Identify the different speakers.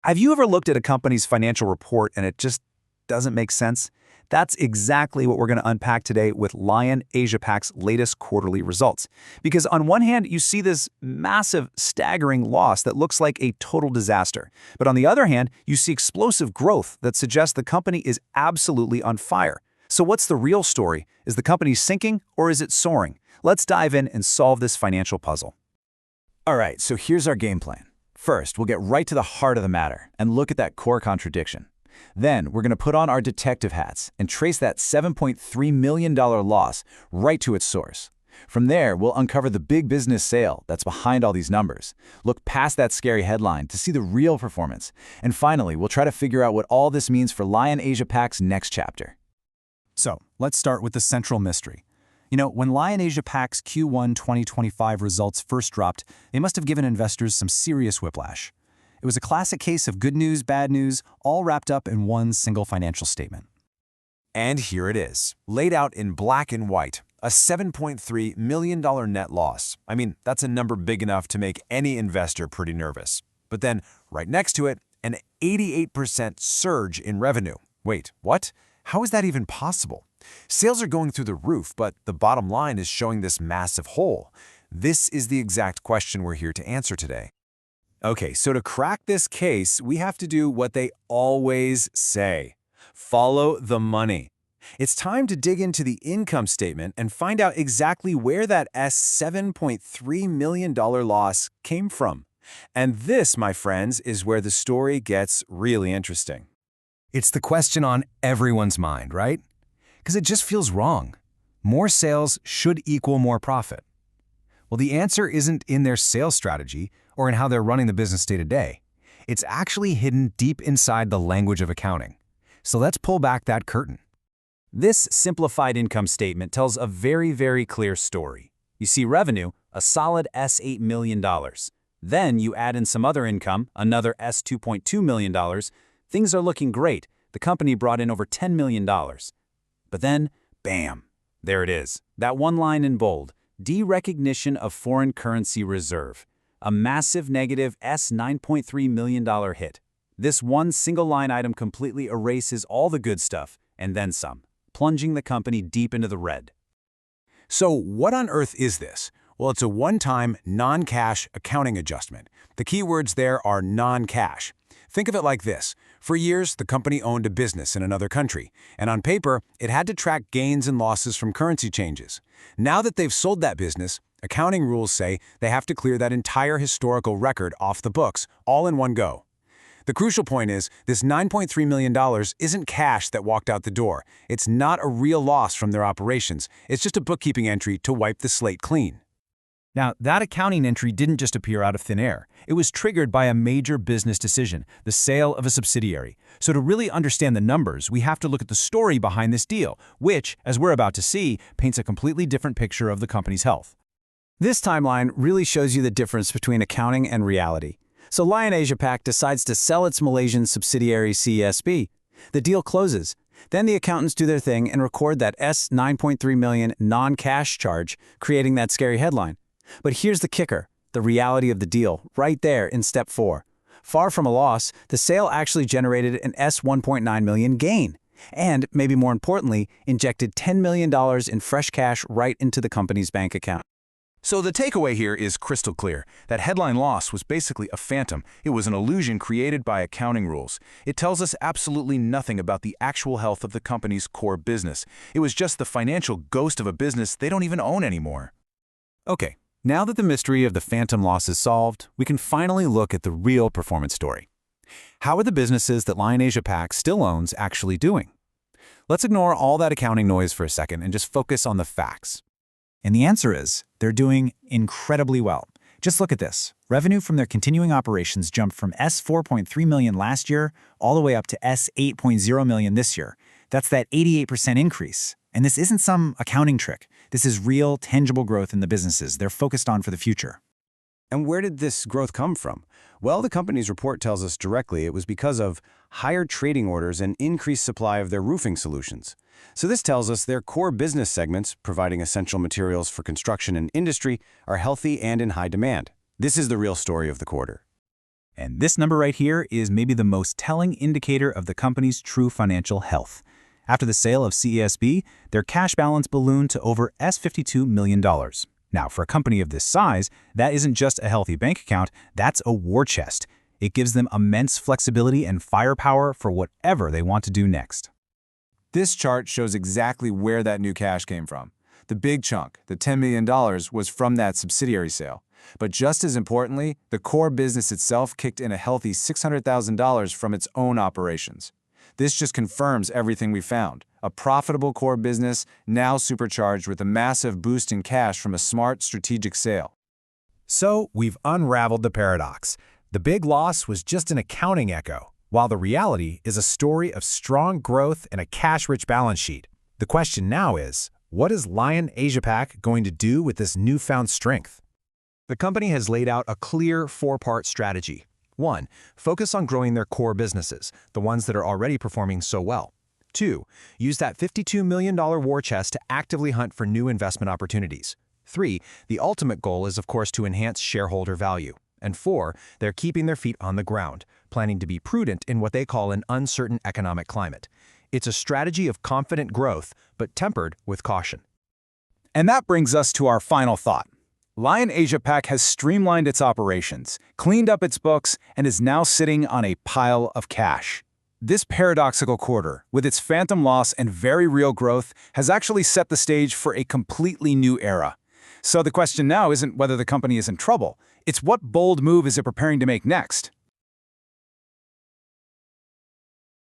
Speaker 1: Have you ever looked at a company's financial report and it just doesn't make sense? That's exactly what we're going to unpack today with Lion Asiapac's latest quarterly results. Because on one hand, you see this massive, staggering loss that looks like a total disaster. But on the other hand, you see explosive growth that suggests the company is absolutely on fire. So what's the real story? Is the company sinking or is it soaring? Let's dive in and solve this financial puzzle.
Speaker 2: All right, so here's our game plan. First, we'll get right to the heart of the matter and look at that core contradiction. Then, we're going to put on our detective hats and trace that $7.3 million loss right to its source. From there, we'll uncover the big business sale that's behind all these numbers, look past that scary headline to see the real performance, and finally, we'll try to figure out what all this means for Lion Asiapac's next chapter.
Speaker 1: So, let's start with the central mystery. When Lion Asiapac's Q1 2025 results first dropped, they must have given investors some serious whiplash. It was a classic case of good news, bad news, all wrapped up in one single financial statement.
Speaker 3: And here it is, laid out in black and white, a $7.3 million net loss. I mean, that's a number big enough to make any investor pretty nervous. But then, right next to it, an 88% surge in revenue. Wait, what? How is that even possible? Sales are going through the roof, but the bottom line is showing this massive hole. This is the exact question we're here to answer today. Okay, so to crack this case, we have to do what they always say. Follow the money. It's time to dig into the income statement and find out exactly where that $7.3 million loss came from. And this, my friends, is where the story gets really interesting.
Speaker 4: It's the question on everyone's mind, right? Because it just feels wrong. More sales should equal more profit. Well, the answer isn't in their sales strategy or in how they're running the business day to day. It's actually hidden deep inside the language of accounting. So let's pull back that curtain.
Speaker 1: This simplified income statement tells a very, very clear story. You see revenue, a solid $8 million. Then you add in some other income, another $2.2 million. Things are looking great. The company brought in over $10 million. But then, bam, there it is. That one line in bold, derecognition of foreign currency reserve. A massive negative $9.3 million hit. This one single line item completely erases all the good stuff, and then some, plunging the company deep into the red.
Speaker 3: So what on earth is this? Well, it's a one-time, non-cash accounting adjustment. The keywords there are non-cash. Think of it like this. For years, the company owned a business in another country, and on paper, it had to track gains and losses from currency changes. Now that they've sold that business, accounting rules say they have to clear that entire historical record off the books, all in one go. The crucial point is, this $9.3 million isn't cash that walked out the door. It's not a real loss from their operations. It's just a bookkeeping entry to wipe the slate clean.
Speaker 4: Now, that accounting entry didn't just appear out of thin air. It was triggered by a major business decision, the sale of a subsidiary. So to really understand the numbers, we have to look at the story behind this deal, which, as we're about to see, paints a completely different picture of the company's health.
Speaker 1: This timeline really shows you the difference between accounting and reality. So Lion Asiapac decides to sell its Malaysian subsidiary CESB. The deal closes. Then the accountants do their thing and record that $9.3 million non-cash charge, creating that scary headline. But here's the kicker, the reality of the deal, right there in step 4. Far from a loss, the sale actually generated an $1.9 million gain. And, maybe more importantly, injected $10 million in fresh cash right into the company's bank account.
Speaker 4: So the takeaway here is crystal clear. That headline loss was basically a phantom. It was an illusion created by accounting rules. It tells us absolutely nothing about the actual health of the company's core business. It was just the financial ghost of a business they don't even own anymore.
Speaker 1: Okay. Now that the mystery of the phantom loss is solved, we can finally look at the real performance story. How are the businesses that Lion Asiapac still owns actually doing? Let's ignore all that accounting noise for a second and just focus on the facts. And the answer is, they're doing incredibly well. Just look at this. Revenue from their continuing operations jumped from $4.3 million last year all the way up to $8.0 million this year. That's that 88% increase. And this isn't some accounting trick. This is real, tangible growth in the businesses they're focused on for the future.
Speaker 3: And where did this growth come from? Well, the company's report tells us directly it was because of higher trading orders and increased supply of their roofing solutions. So this tells us their core business segments, providing essential materials for construction and industry, are healthy and in high demand. This is the real story of the quarter.
Speaker 1: And this number right here is maybe the most telling indicator of the company's true financial health. After the sale of CESB, their cash balance ballooned to over $52 million. Now, for a company of this size, that isn't just a healthy bank account, that's a war chest. It gives them immense flexibility and firepower for whatever they want to do next.
Speaker 3: This chart shows exactly where that new cash came from. The big chunk, the $10 million, was from that subsidiary sale. But just as importantly, the core business itself kicked in a healthy $600,000 from its own operations. This just confirms everything we found. A profitable core business now supercharged with a massive boost in cash from a smart strategic sale.
Speaker 4: So we've unraveled the paradox. The big loss was just an accounting echo, while the reality is a story of strong growth and a cash-rich balance sheet. The question now is, what is Lion Asiapac going to do with this newfound strength? The company has laid out a clear four-part strategy. 1. Focus on growing their core businesses, the ones that are already performing so well. 2. Use that $52 million war chest to actively hunt for new investment opportunities. 3. The ultimate goal is, of course, to enhance shareholder value. And 4. They're keeping their feet on the ground, planning to be prudent in what they call an uncertain economic climate. It's a strategy of confident growth, but tempered with caution.
Speaker 1: And that brings us to our final thought. Lion Asiapac has streamlined its operations, cleaned up its books, and is now sitting on a pile of cash. This paradoxical quarter, with its phantom loss and very real growth, has actually set the stage for a completely new era. So the question now isn't whether the company is in trouble, it's what bold move is it preparing to make next.